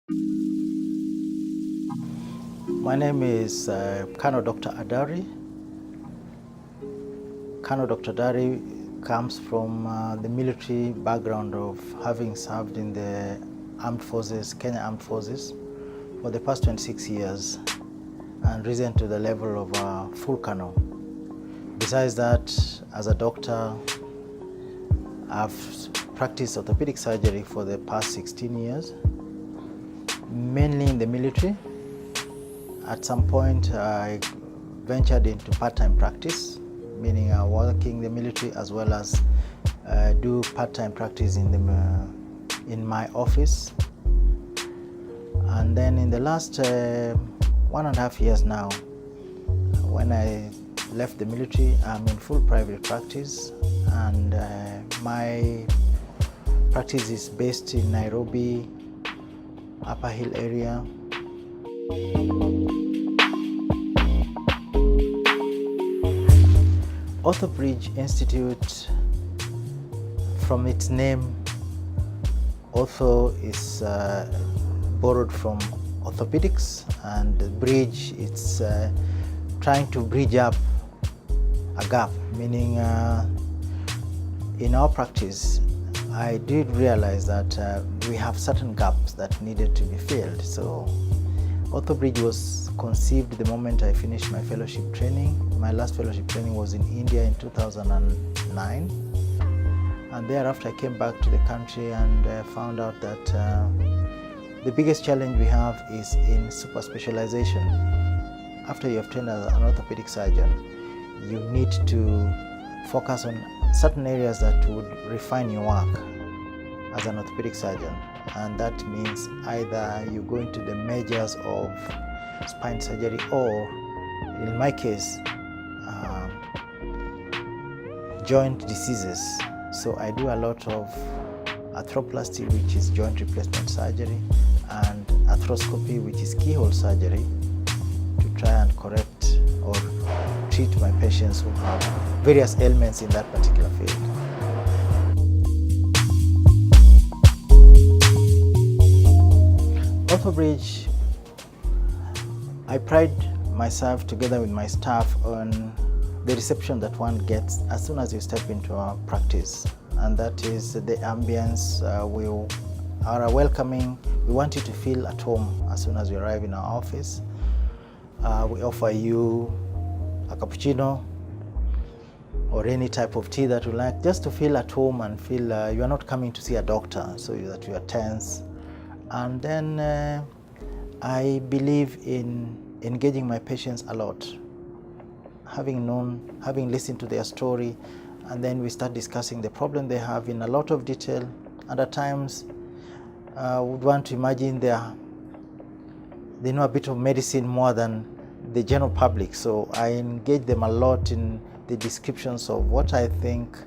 My name is Colonel Dr. Adari. Colonel Dr. Adari comes from the military background of having served in the armed forces, Kenya Armed Forces, for the past 26 years and risen to the level of full colonel. Besides that, as a doctor, I've practiced orthopedic surgery for the past 16 years, mainly in the military. At some point, I ventured into part-time practice, meaning I work in the military as well as do part-time practice in my office. And then in the last 1.5 years now, when I left the military, I'm in full private practice, and my practice is based in Nairobi, Upper Hill area. Orthobridge Institute, from its name, ortho is borrowed from orthopedics, and bridge, it's trying to bridge up a gap, meaning in our practice, I did realize that we have certain gaps that needed to be filled. So Orthobridge was conceived the moment I finished my fellowship training. My last fellowship training was in India in 2009. And thereafter I came back to the country and found out that the biggest challenge we have is in super specialization. After you have trained as an orthopedic surgeon, you need to focus on certain areas that would refine your work as an orthopedic surgeon. And that means either you go into the majors of spine surgery, or in my case, joint diseases. So I do a lot of arthroplasty, which is joint replacement surgery, and arthroscopy, which is keyhole surgery, to try and correct or treat my patients who have various ailments in that particular field. Orthobridge, I pride myself together with my staff on the reception that one gets as soon as you step into our practice, and that is the ambience. We are welcoming. We want you to feel at home as soon as you arrive in our office. We offer you a cappuccino or any type of tea that you like, just to feel at home and feel you are not coming to see a doctor, so that you are tense. And then I believe in engaging my patients a lot, having listened to their story, and then we start discussing the problem they have in a lot of detail. And at times, would want to imagine they know a bit of medicine more than the general public. So I engage them a lot in the descriptions of what I think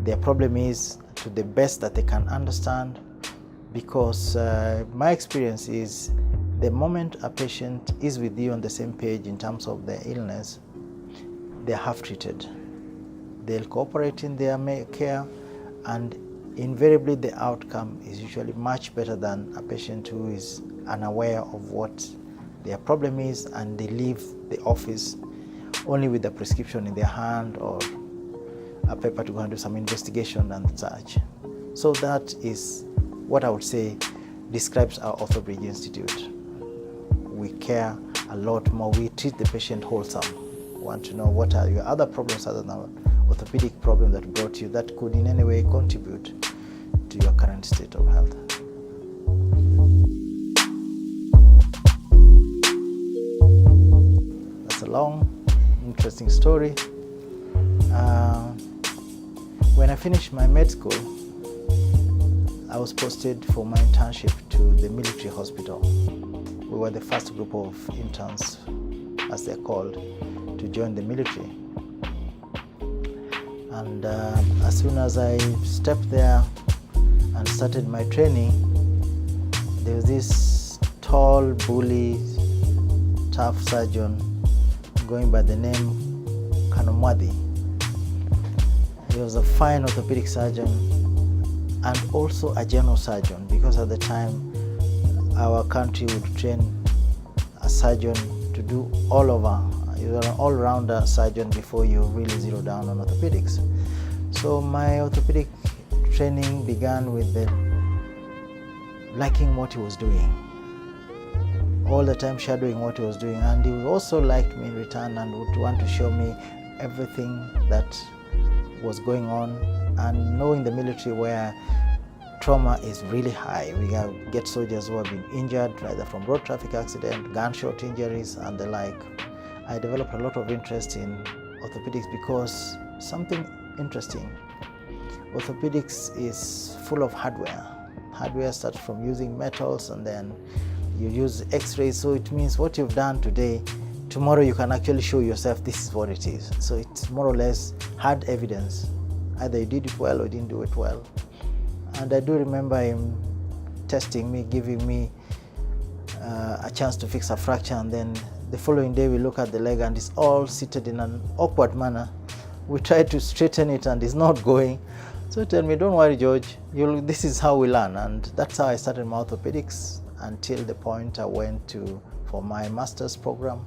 their problem is, to the best that they can understand. Because my experience is, the moment a patient is with you on the same page in terms of their illness, they're half treated. They'll cooperate in their care, and invariably the outcome is usually much better than a patient who is unaware of what their problem is, and they leave the office only with a prescription in their hand or a paper to go and do some investigation and such. So that is what I would say describes our Orthobridge Institute. We care a lot more. We treat the patient wholesome. We want to know what are your other problems other than orthopedic problem that brought you, that could in any way contribute to your current state of health. That's a long, interesting story. When I finished my med school, I was posted for my internship to the military hospital. We were the first group of interns, as they're called, to join the military. And as soon as I stepped there and started my training, there was this tall, bully, tough surgeon going by the name Kanumwadi. He was a fine orthopedic surgeon and also a general surgeon, because at the time our country would train a surgeon to do all over. You're an all-rounder surgeon before you really zero down on orthopedics. So my orthopedic training began with liking what he was doing, all the time shadowing what he was doing, and he also liked me in return and would want to show me everything that was going on. And knowing the military where trauma is really high, we get soldiers who have been injured either from road traffic accident, gunshot injuries and the like. I developed a lot of interest in orthopedics because something interesting. Orthopedics is full of hardware. Hardware starts from using metals, and then you use x-rays, so it means what you've done today, tomorrow you can actually show yourself this is what it is. So it's more or less hard evidence. Either you did it well or didn't do it well. And I do remember him testing me, giving me a chance to fix a fracture, and then the following day we look at the leg and it's all seated in an awkward manner. We try to straighten it and it's not going. So he told me, don't worry, George, this is how we learn. And that's how I started my orthopedics until the point I went for my master's program,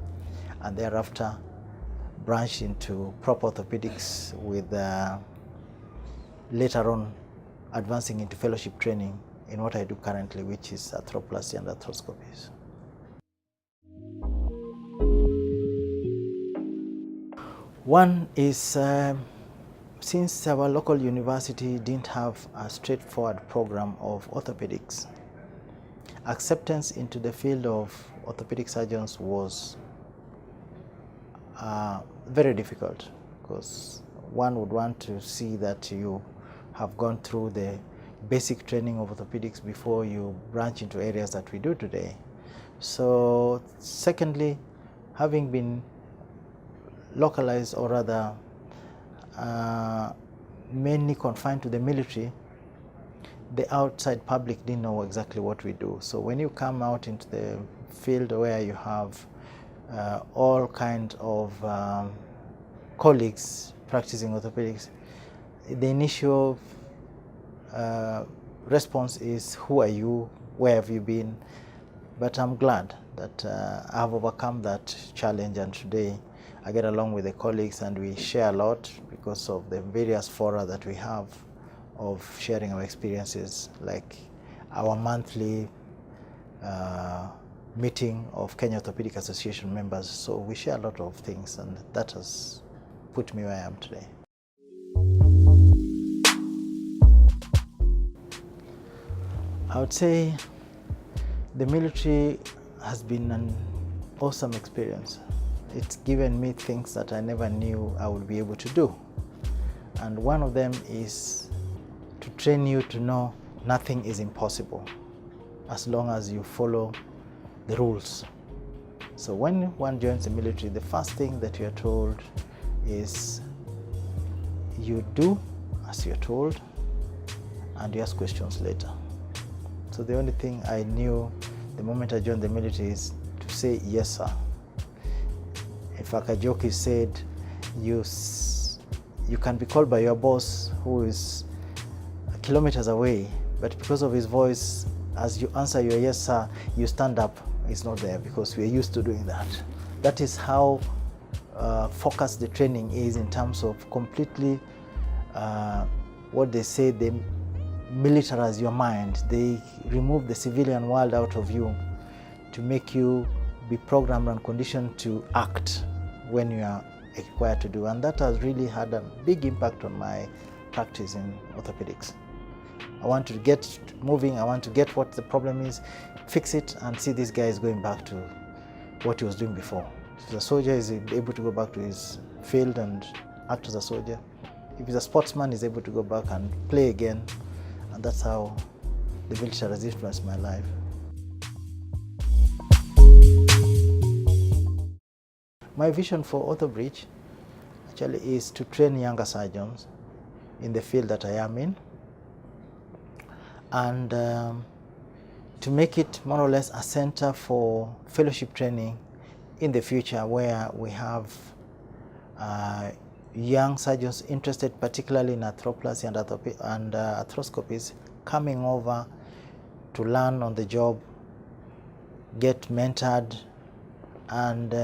and thereafter branched into proper orthopedics with later on advancing into fellowship training in what I do currently, which is arthroplasty and arthroscopies. One is, since our local university didn't have a straightforward program of orthopedics, acceptance into the field of orthopedic surgeons was very difficult, because one would want to see that you have gone through the basic training of orthopedics before you branch into areas that we do today. So secondly, having been localized, or rather mainly confined to the military, the outside public didn't know exactly what we do. So when you come out into the field where you have all kinds of colleagues practicing orthopedics, the initial response is, who are you, where have you been? But I'm glad that I have overcome that challenge, and today I get along with the colleagues and we share a lot because of the various fora that we have of sharing our experiences, like our monthly meeting of Kenya Orthopedic Association members. So we share a lot of things, and that has put me where I am today. I would say the military has been an awesome experience. It's given me things that I never knew I would be able to do. And one of them is to train you to know nothing is impossible as long as you follow the rules. So when one joins the military, the first thing that you're told is you do as you're told and you ask questions later. So the only thing I knew the moment I joined the military is to say yes, sir. In fact, a joke is said, you can be called by your boss who is kilometers away, but because of his voice, as you answer your yes, sir, you stand up. It's not there because we're used to doing that. That is how focused the training is in terms of completely what they say, they militarize your mind. They remove the civilian world out of you to make you be programmed and conditioned to act when you are required to do. And that has really had a big impact on my practice in orthopedics. I want to get moving, I want to get what the problem is, fix it, and see this guy is going back to what he was doing before. If the soldier is able to go back to his field and act as a soldier. If he's a sportsman, he's able to go back and play again. And that's how the military has influenced my life. My vision for Orthobridge actually is to train younger surgeons in the field that I am in, and to make it more or less a center for fellowship training in the future, where we have young surgeons interested particularly in arthroplasty and arthroscopies coming over to learn on the job get mentored and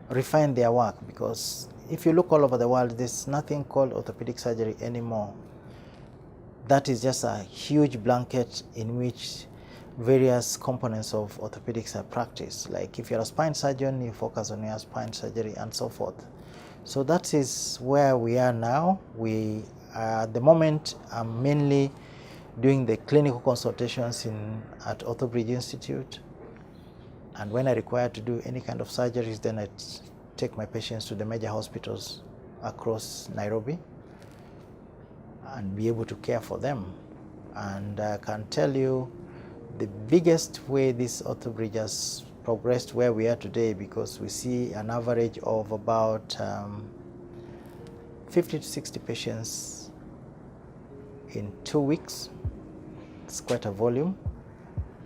refine their work, because if you look all over the world, there's nothing called orthopedic surgery anymore. That is just a huge blanket in which various components of orthopedics are practiced. Like if you're a spine surgeon, you focus on your spine surgery and so forth. So that is where we are now. We at the moment I'm mainly doing the clinical consultations at Orthobridge Institute, and when I require to do any kind of surgeries, then I take my patients to the major hospitals across Nairobi and be able to care for them. And I can tell you the biggest way this Orthobridge has progressed where we are today, because we see an average of about 50 to 60 patients in 2 weeks. It's quite a volume,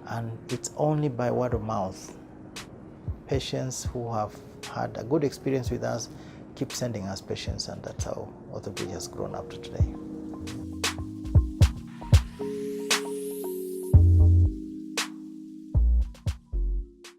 and it's only by word of mouth. Patients who have had a good experience with us keep sending us patients, and that's how Orthobridge has grown up to today.